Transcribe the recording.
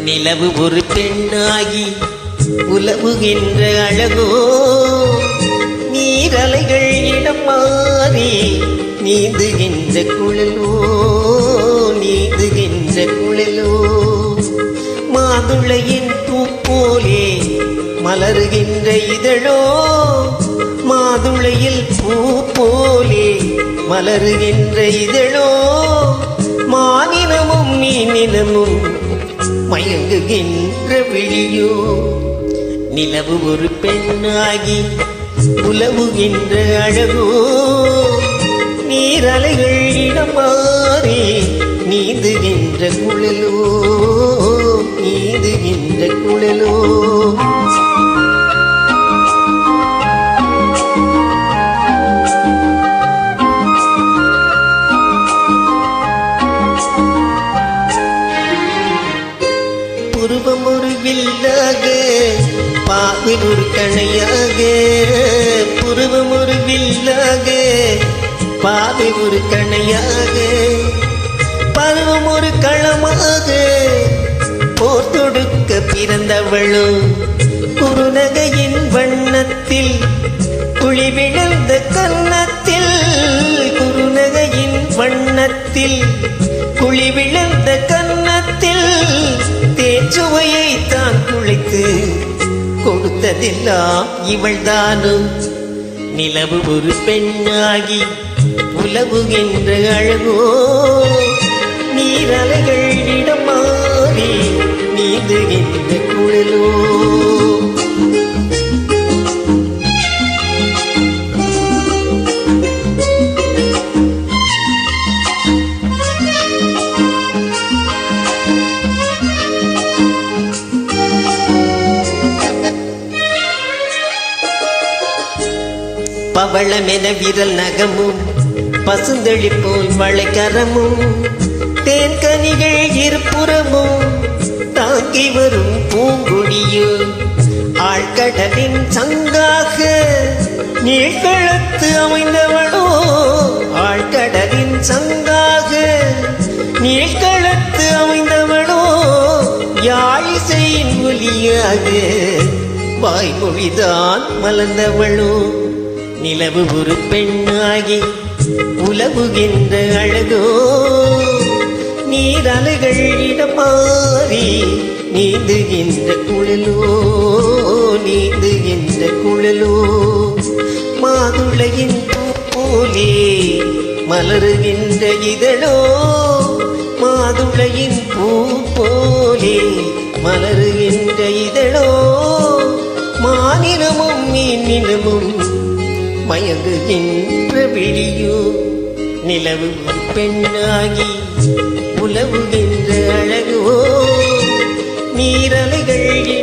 நிலவு ஒரு பெண்ணாகி உலவுகின்ற அழகோ, நீரலைகள் இடம் மாறி நீந்துகின்ற குழலோ, நீந்துகின்ற குழலோ. மாதுளையின் பூ போலே மலருகின்ற இதழோ, மாதுளையில் பூ போலே மலருகின்ற இதழோ. மானினமும் மீனினமும் மயங்குகின்ற விழியோ. நிலவு ஒரு பெண்ணாகி உலவுகின்ற அழகோ, நீரலைகள் இடம் மாறி நீந்துகின்ற குழலோ, நீந்துகின்ற குழலோ. புருவம் ஒரு வில்லாக, பாவில் ஒரு கணையாக. புருவம் ஒரு வில்லாக, பாவில் ஒரு கணையாக. பருவம் ஒரு களமாக, போர் தொடுக்க பிறந்தவளோ. குறுநகையின் வண்ணத்தில் குழி விழுந்த கன்னத்தில், குறுநகையின் வண்ணத்தில் குழி விழுந்த கன்னத்தில் தேச்சுவையை தான் குழைத்து கொடுத்ததெல்லாம் இவள்தானும். நிலவு ஒரு பெண்ணாகி உலவுகின்ற அழகோ, நீரலைகள் இடம் மாறி நீந்துகின்ற குழலோ. பவளமென விரல் நகமும் பசுந்தளி போல் வளைக்கரமும், தேன்கனிகள் இருபுறமும் தாங்கி வரும் பூங்கொடியோ. ஆழ்கடலின் சங்காக நீழ்கழத்து அமைந்தவளோ, ஆழ்கடலின் சங்காக நீழ்கழத்து அமைந்தவளோ. யாழிசையின் ஒலியாக வாய்மொழிதான் மலர்ந்தவளோ. நிலவு ஒரு பெண்ணாகி உலவுகின்ற அழகோ, நீரலைகள் இடம் மாறி நீந்துகின்ற குழலோ, நீந்துகின்ற குழலோ. மாதுளையின் பூ போலே மலருகின்ற இதழோ, மாதுளையின் பூ போலே மலருகின்ற இதழோ. மானினமும் மீனினமும் மயங்குகின்ற விழியோ. நிலவு ஒரு பெண்ணாகி உலவுகின்ற அழகோ, நீரலைகள்